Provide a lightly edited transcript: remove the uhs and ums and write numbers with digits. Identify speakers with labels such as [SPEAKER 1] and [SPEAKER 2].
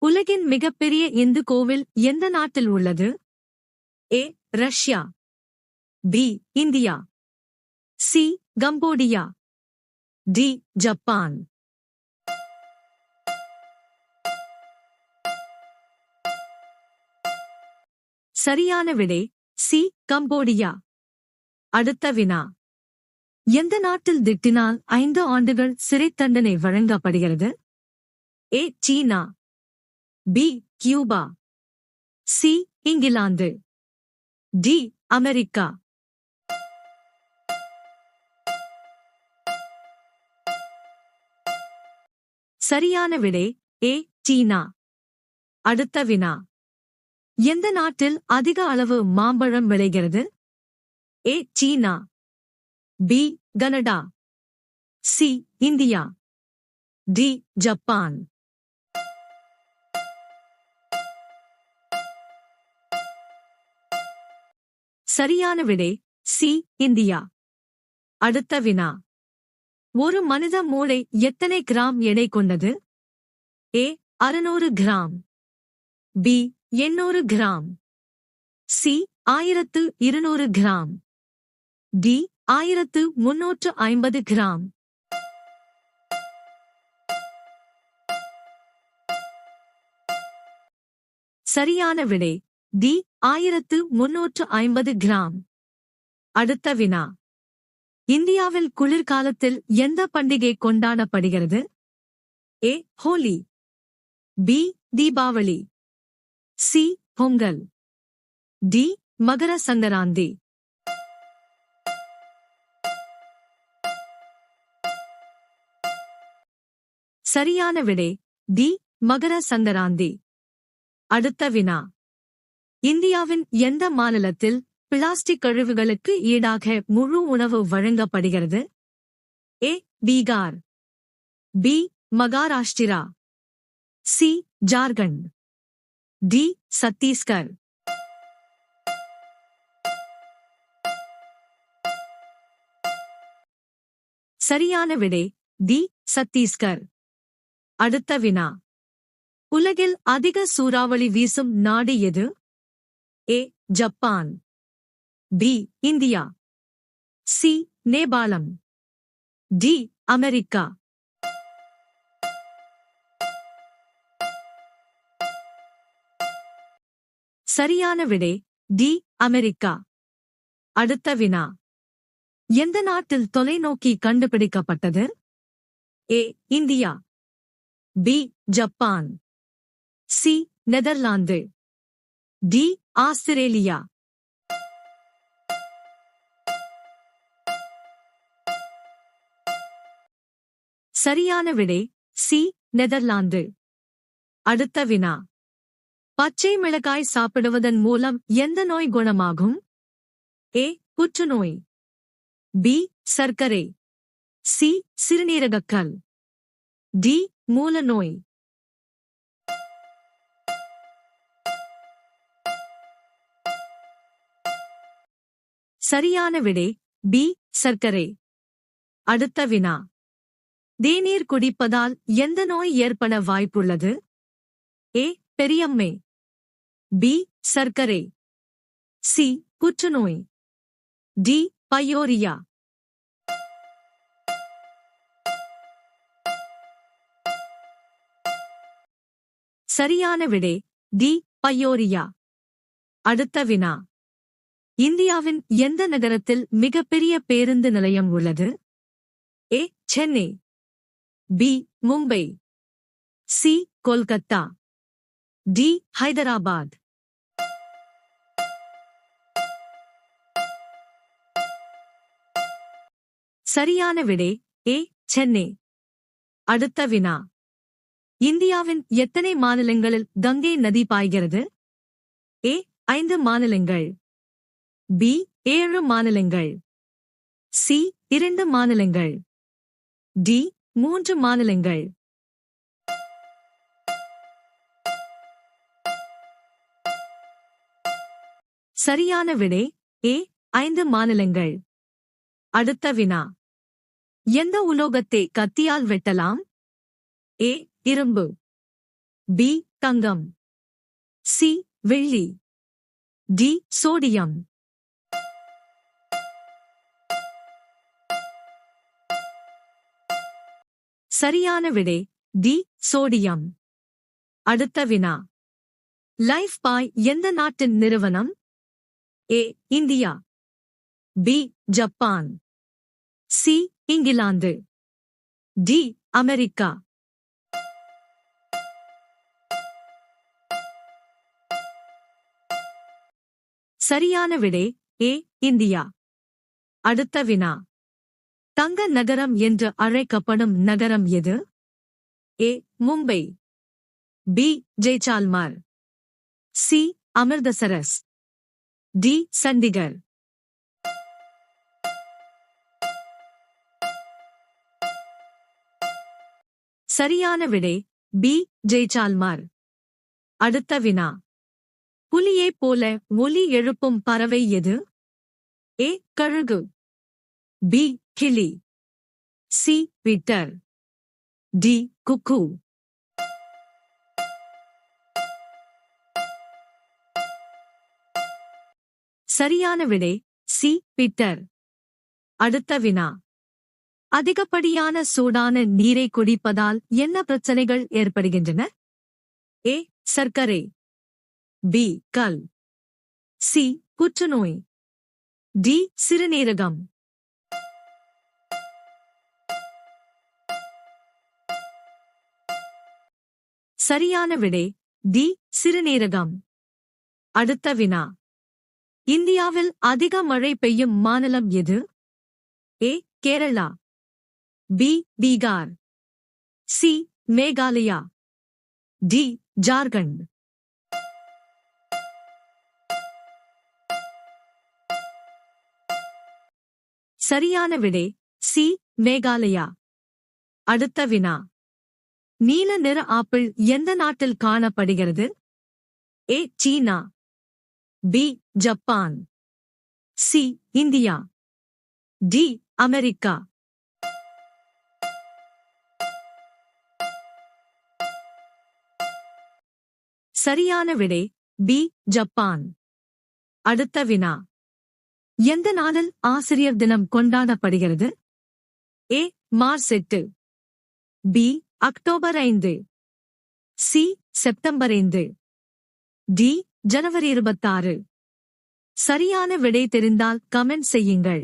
[SPEAKER 1] உலகின் மிகப்பெரிய இந்து கோவில் எந்த நாட்டில் உள்ளது? A. Russia. B. India. C. Cambodia. D. Japan. சரியான விடை சி. கம்போடியா. அடுத்த வினா. எந்த நாட்டில் திட்டினால் 5 ஆண்டுகள் சிறை தண்டனை வழங்கப்படுகிறது? A. China. B. Cuba. C. England. D. America. சரியான விடை ஏ. சீனா. அடுத்த வினா. எந்த நாட்டில் அதிக அளவு மாம்பழம் விளைகிறது? A. China. B. Canada. C. India. D. Japan. சரியான விடை சி. இந்தியா. அடுத்த வினா. ஒரு மனித மூளை எத்தனை கிராம் எடை கொண்டது? A. 600 gram. B. 800 gram. C. 1200 gram. D. 1350 gram. சரியான விடை டி. 1350 கிராம். அடுத்த வினா. இந்தியாவில் குளிர்காலத்தில் எந்த பண்டிகை கொண்டாடப்படுகிறது? A. Holi. B. Deepavali. C. Pongal. D. Makar Sankranti. சரியான விடை டி. மகர சங்கராந்தி. அடுத்த வினா. இந்தியாவின் எந்த மாநிலத்தில் பிளாஸ்டிக் கழிவுகளுக்கு ஈடாக முழு உணவு வழங்கப்படுகிறது? A. Bihar. B. Maharashtra. C. Jharkhand. D. Chhattisgarh. சரியான விடை டி. சத்தீஸ்கர். அடுத்த வினா. உலகில் அதிக சூறாவளி வீசும் நாடு எது? ஏ. ஜப்பான். பி. இந்தியா. சி. நேபாளம். டி. அமெரிக்கா. சரியான விடை டி. அமெரிக்கா. அடுத்த வினா. எந்த நாட்டில் தொலைநோக்கி கண்டுபிடிக்கப்பட்டது? A. India. B. Japan. C. Netherlands. D. Australia. சரியான விடை சி. நெதர்லாந்து. அடுத்த வினா. பச்சை மிளகாய் சாப்பிடுவதன் மூலம் எந்த நோய் குணமாகும்? ஏ. புற்றுநோய். பி. சர்க்கரை. சி. சிறுநீரகக்கல். டி. மூலநோய். சரியான விடை பி. சர்க்கரை. அடுத்த வினா. தேநீர் குடிப்பதால் எந்த நோய் ஏற்பட வாய்ப்புள்ளது? ஏ. பெரியம்மை. பி. சர்க்கரை. சி. புற்றுநோய். டி. பயோரியா. சரியான விடை டி. பயோரியா. அடுத்த வினா. இந்தியாவின் எந்த நகரத்தில் மிகப்பெரிய பேருந்து நிலையம் உள்ளது? A. Chennai. B. Mumbai. C. Kolkata. D. Hyderabad. சரியான விடை ஏ. சென்னை. அடுத்த வினா. இந்தியாவின் எத்தனை மாநிலங்களில் கங்கை நதி பாய்கிறது? ஏ. 5 மாநிலங்கள். பி. 7 மாநிலங்கள். சி. 2 மாநிலங்கள். டி. 3 மாநிலங்கள். சரியான விடை ஏ. 5 மாநிலங்கள். அடுத்த வினா. எந்த உலோகத்தை கத்தியால் வெட்டலாம்? ஏ. இரும்பு. பி தங்கம், சி வெள்ளி, டி சோடியம். சரியான விடை டி சோடியம். அடுத்த வினா. லைஃப் பாய் எந்த நாட்டின் நிறுவனம்? A India, B Japan, C England, D America. சரியான விடை ஏ இந்தியா. அடுத்த வினா. தங்க நகரம் என்று அழைக்கப்படும் நகரம் எது? A Mumbai, B Jaisalmer, C Amritsar, D Chandigarh. சரியான விடை பி ஜெய்சால்மர். அடுத்த வினா. புலியைப் போல ஒலி எழுப்பும் பறவை எது? ஏ கழுகு, பி கிளி, சி பீட்டர், டி குக்கு. சரியான விடை சி பீட்டர். அடுத்த வினா. அதிகப்படியான சூடான நீரை குடிப்பதால் என்ன பிரச்சனைகள் ஏற்படுகின்றன? ஏ சர்க்கரை, பி கல், சி புற்றுநோய், டி சிறுநீரகம். சரியான விடை டி சிறுநீரகம். அடுத்த வினா. இந்தியாவில் அதிக மழை பெய்யும் மாநிலம் எது? A Kerala, B Bihar, C Meghalaya, D Jharkhand. சரியான விடை சி மேகாலயா. அடுத்த வினா. நீல நிற ஆப்பிள் எந்த நாட்டில் காணப்படுகிறது? A China, B Japan, C India, D America. சரியான விடை பி ஜப்பான். அடுத்த வினா. எந்த நாளில் ஆசிரியர் தினம் கொண்டாடப்படுகிறது? A March 8, B October 5, C September 5, D ஜனவரி 26. சரியான விடை தெரிந்தால் கமெண்ட் செய்யுங்கள்.